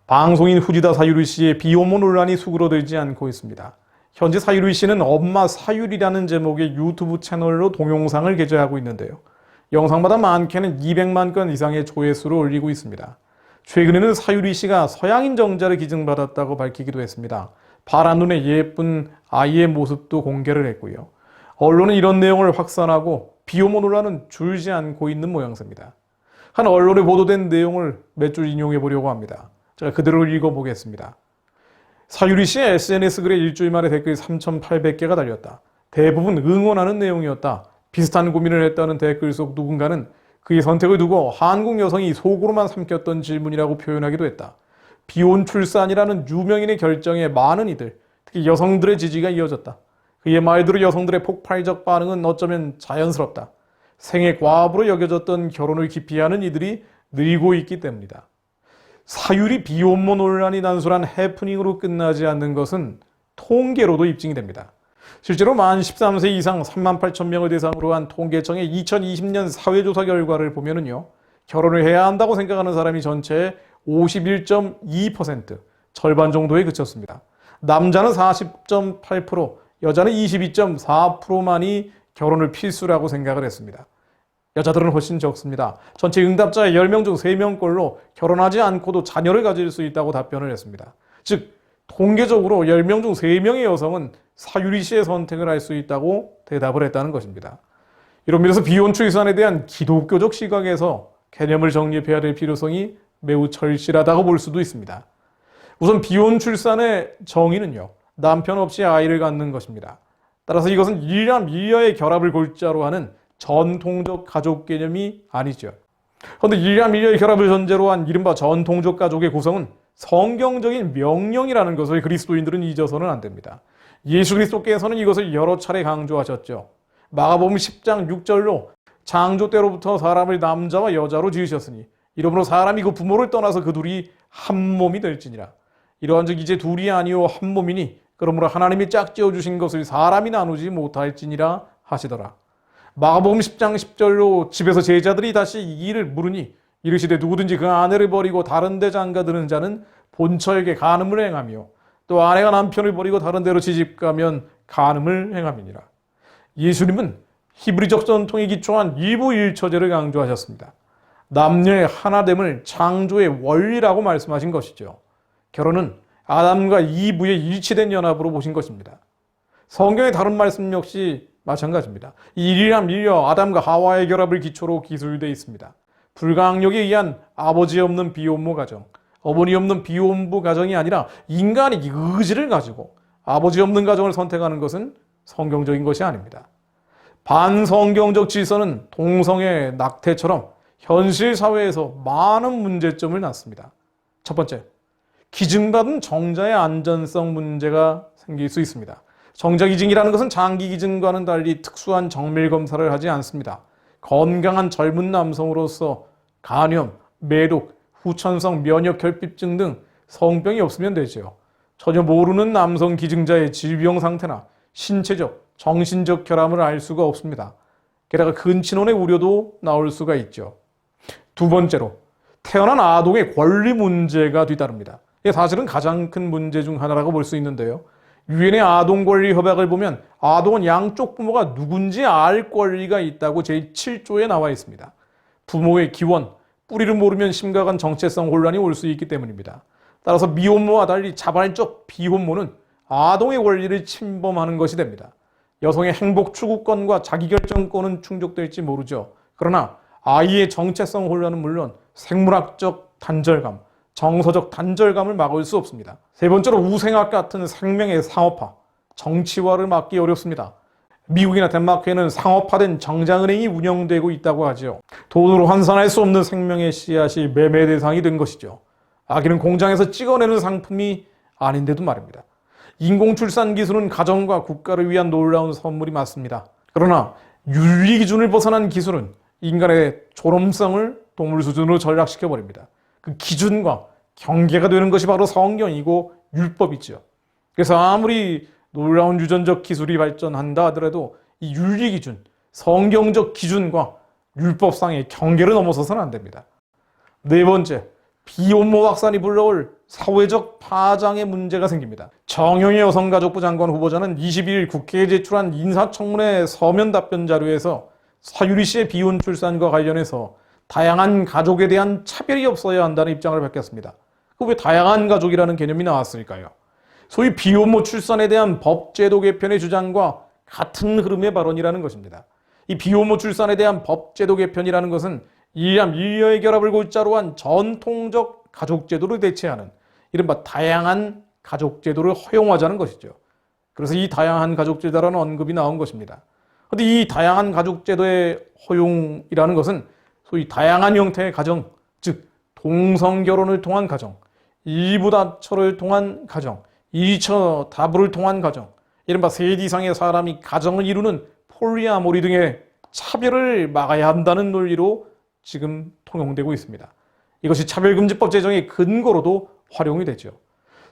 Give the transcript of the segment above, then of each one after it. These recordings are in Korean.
방송인 후지다 사유리 씨의 비혼모 논란이 수그러들지 않고 있습니다. 현재 사유리 씨는 엄마 사유리라는 제목의 유튜브 채널로 동영상을 게재하고 있는데요. 영상마다 많게는 200만 건 이상의 조회수를 올리고 있습니다. 최근에는 사유리 씨가 서양인 정자를 기증받았다고 밝히기도 했습니다. 파란 눈의 예쁜 아이의 모습도 공개를 했고요. 언론은 이런 내용을 확산하고 비혼모 논란은 줄지 않고 있는 모양새입니다. 한 언론에 보도된 내용을 몇 줄 인용해 보려고 합니다. 제가 그대로 읽어보겠습니다. 사유리 씨의 SNS 글에 일주일 만에 댓글이 3,800개가 달렸다. 대부분 응원하는 내용이었다. 비슷한 고민을 했다는 댓글 속 누군가는 그의 선택을 두고 한국 여성이 속으로만 삼켰던 질문이라고 표현하기도 했다. 비혼 출산이라는 유명인의 결정에 많은 이들, 특히 여성들의 지지가 이어졌다. 그의 말대로 여성들의 폭발적 반응은 어쩌면 자연스럽다. 생애 과업으로 여겨졌던 결혼을 기피하는 이들이 늘고 있기 때문이다. 사유리 비혼모 논란이 단순한 해프닝으로 끝나지 않는 것은 통계로도 입증이 됩니다. 실제로 만 13세 이상 38,000명을 대상으로 한 통계청의 2020년 사회조사 결과를 보면은요, 결혼을 해야 한다고 생각하는 사람이 전체의 51.2%, 절반 정도에 그쳤습니다. 남자는 40.8%, 여자는 22.4%만이 결혼을 필수라고 생각을 했습니다. 여자들은 훨씬 적습니다. 전체 응답자의 10명 중 3명꼴로 결혼하지 않고도 자녀를 가질 수 있다고 답변을 했습니다. 즉, 통계적으로 10명 중 3명의 여성은 사유리 씨의 선택을 할 수 있다고 대답을 했다는 것입니다. 이런 면에서 비혼 출산에 대한 기독교적 시각에서 개념을 정립해야 될 필요성이 매우 절실하다고 볼 수도 있습니다. 우선 비혼 출산의 정의는요, 남편 없이 아이를 갖는 것입니다. 따라서 이것은 일녀 밀녀의 결합을 골자로 하는 전통적 가족 개념이 아니죠. 그런데 일녀 밀녀의 결합을 전제로 한 이른바 전통적 가족의 구성은 성경적인 명령이라는 것을 그리스도인들은 잊어서는 안 됩니다. 예수 그리스도께서는 이것을 여러 차례 강조하셨죠. 마가복음 10장 6절로 창조 때로부터 사람을 남자와 여자로 지으셨으니 이러므로 사람이 그 부모를 떠나서 그 둘이 한 몸이 될지니라. 이러한즉 이제 둘이 아니요 한 몸이니 그러므로 하나님이 짝지어 주신 것을 사람이 나누지 못할지니라 하시더라. 마가복음 10장 10절로 집에서 제자들이 다시 이 일을 물으니 이르시되 누구든지 그 아내를 버리고 다른 데 장가드는 자는 본처에게 간음을 행하며 또 아내가 남편을 버리고 다른 데로 시집가면 간음을 행함이니라. 예수님은 히브리적 전통에 기초한 일부일처제를 강조하셨습니다. 남녀의 하나됨을 창조의 원리라고 말씀하신 것이죠. 결혼은 아담과 이브의 일치된 연합으로 보신 것입니다. 성경의 다른 말씀 역시 마찬가지입니다. 일이라 밀려 아담과 하와의 결합을 기초로 기술되어 있습니다. 불가항력에 의한 아버지 없는 비혼모 가정, 어머니 없는 비혼부 가정이 아니라 인간이 의지를 가지고 아버지 없는 가정을 선택하는 것은 성경적인 것이 아닙니다. 반성경적 질서는 동성애 낙태처럼 현실 사회에서 많은 문제점을 낳습니다. 첫 번째, 기증받은 정자의 안전성 문제가 생길 수 있습니다. 정자 기증이라는 것은 장기 기증과는 달리 특수한 정밀 검사를 하지 않습니다. 건강한 젊은 남성으로서 간염, 매독, 후천성 면역 결핍증 등 성병이 없으면 되죠. 전혀 모르는 남성 기증자의 질병 상태나 신체적, 정신적 결함을 알 수가 없습니다. 게다가 근친혼의 우려도 나올 수가 있죠. 두 번째로, 태어난 아동의 권리 문제가 뒤따릅니다. 이게 사실은 가장 큰 문제 중 하나라고 볼 수 있는데요. 유엔의 아동 권리 협약을 보면 아동은 양쪽 부모가 누군지 알 권리가 있다고 제7조에 나와 있습니다. 부모의 기원, 뿌리를 모르면 심각한 정체성 혼란이 올 수 있기 때문입니다. 따라서 미혼모와 달리 자발적 비혼모는 아동의 권리를 침범하는 것이 됩니다. 여성의 행복 추구권과 자기결정권은 충족될지 모르죠. 그러나 아이의 정체성 혼란은 물론 생물학적 단절감, 정서적 단절감을 막을 수 없습니다. 세 번째로 우생학 같은 생명의 상업화, 정치화를 막기 어렵습니다. 미국이나 덴마크에는 상업화된 정장은행이 운영되고 있다고 하죠. 돈으로 환산할 수 없는 생명의 씨앗이 매매 대상이 된 것이죠. 아기는 공장에서 찍어내는 상품이 아닌데도 말입니다. 인공출산 기술은 가정과 국가를 위한 놀라운 선물이 맞습니다. 그러나 윤리 기준을 벗어난 기술은 인간의 존엄성을 동물 수준으로 전락시켜버립니다. 그 기준과 경계가 되는 것이 바로 성경이고 율법이죠. 그래서 아무리 놀라운 유전적 기술이 발전한다 하더라도 이 윤리 기준, 성경적 기준과 율법상의 경계를 넘어서서는 안 됩니다. 네 번째, 비혼모 확산이 불러올 사회적 파장의 문제가 생깁니다. 정영애 여성가족부 장관 후보자는 22일 국회에 제출한 인사청문회 서면 답변 자료에서 사유리 씨의 비혼 출산과 관련해서 다양한 가족에 대한 차별이 없어야 한다는 입장을 밝혔습니다. 왜 다양한 가족이라는 개념이 나왔을까요? 소위 비혼모 출산에 대한 법제도 개편의 주장과 같은 흐름의 발언이라는 것입니다. 이 비혼모 출산에 대한 법제도 개편이라는 것은 이암 일녀의 결합을 골자로 한 전통적 가족제도를 대체하는 이른바 다양한 가족제도를 허용하자는 것이죠. 그래서 이 다양한 가족제도라는 언급이 나온 것입니다. 그런데 이 다양한 가족제도의 허용이라는 것은 소위 다양한 형태의 가정, 즉 동성결혼을 통한 가정, 이부다처를 통한 가정, 이처 다부를 통한 가정, 이른바 셋 이상의 사람이 가정을 이루는 폴리아모리 등의 차별을 막아야 한다는 논리로 지금 통용되고 있습니다. 이것이 차별금지법 제정의 근거로도 활용이 되죠.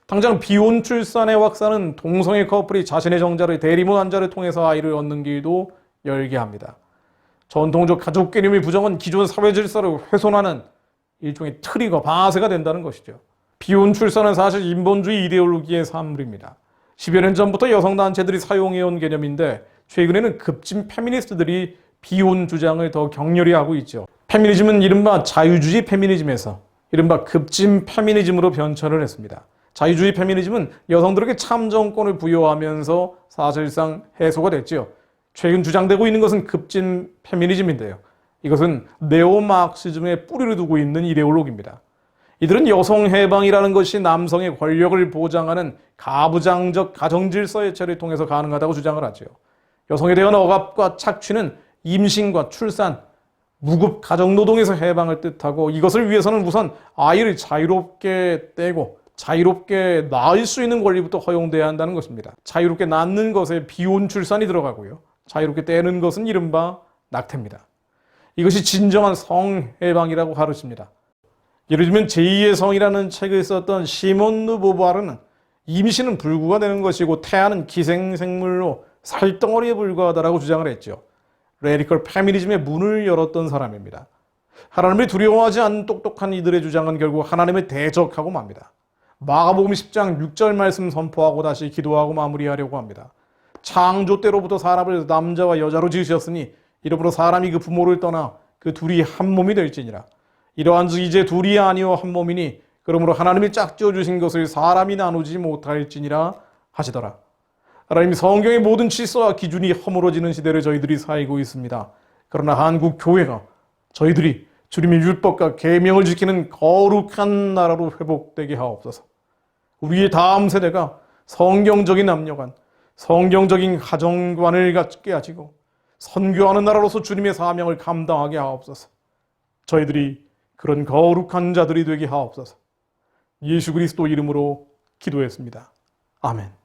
당장 비혼 출산의 확산은 동성애 커플이 자신의 정자를 대리모 난자를 통해서 아이를 얻는 길도 열게 합니다. 전통적 가족 개념의 부정은 기존 사회 질서를 훼손하는 일종의 트리거, 방아쇠가 된다는 것이죠. 비혼 출산은 사실 인본주의 이데올로기의 산물입니다. 10여 년 전부터 여성단체들이 사용해온 개념인데 최근에는 급진 페미니스트들이 비혼 주장을 더 격렬히 하고 있죠. 페미니즘은 이른바 자유주의 페미니즘에서 이른바 급진 페미니즘으로 변천을 했습니다. 자유주의 페미니즘은 여성들에게 참정권을 부여하면서 사실상 해소가 됐죠. 최근 주장되고 있는 것은 급진 페미니즘인데요. 이것은 네오마르크시즘의 뿌리를 두고 있는 이데올로기입니다. 이들은 여성 해방이라는 것이 남성의 권력을 보장하는 가부장적 가정질서 해체를 통해서 가능하다고 주장을 하죠. 여성에 대한 억압과 착취는 임신과 출산, 무급 가정노동에서 해방을 뜻하고 이것을 위해서는 우선 아이를 자유롭게 떼고 자유롭게 낳을 수 있는 권리부터 허용돼야 한다는 것입니다. 자유롭게 낳는 것에 비혼 출산이 들어가고요. 자유롭게 떼는 것은 이른바 낙태입니다. 이것이 진정한 성해방이라고 가르칩니다. 예를 들면 제2의 성이라는 책을 썼던 시몬 르보부아르는 임신은 불구가 되는 것이고 태아는 기생생물로 살덩어리에 불과하다라고 주장을 했죠. 레디컬 페미니즘의 문을 열었던 사람입니다. 하나님을 두려워하지 않는 똑똑한 이들의 주장은 결국 하나님을 대적하고 맙니다. 마가복음 10장 6절 말씀 선포하고 다시 기도하고 마무리하려고 합니다. 창조 때로부터 사람을 남자와 여자로 지으셨으니 이러므로 사람이 그 부모를 떠나 그 둘이 한 몸이 될지니라. 이러한즉 이제 둘이 아니요 한 몸이니 그러므로 하나님이 짝지어 주신 것을 사람이 나누지 못할지니라 하시더라. 하나님 성경의 모든 질서와 기준이 허물어지는 시대를 저희들이 살고 있습니다. 그러나 한국 교회가 저희들이 주님의 율법과 계명을 지키는 거룩한 나라로 회복되게 하옵소서. 우리의 다음 세대가 성경적인 남녀관, 성경적인 가정관을 갖게 하시고 선교하는 나라로서 주님의 사명을 감당하게 하옵소서. 저희들이 그런 거룩한 자들이 되게 하옵소서. 예수 그리스도 이름으로 기도했습니다. 아멘.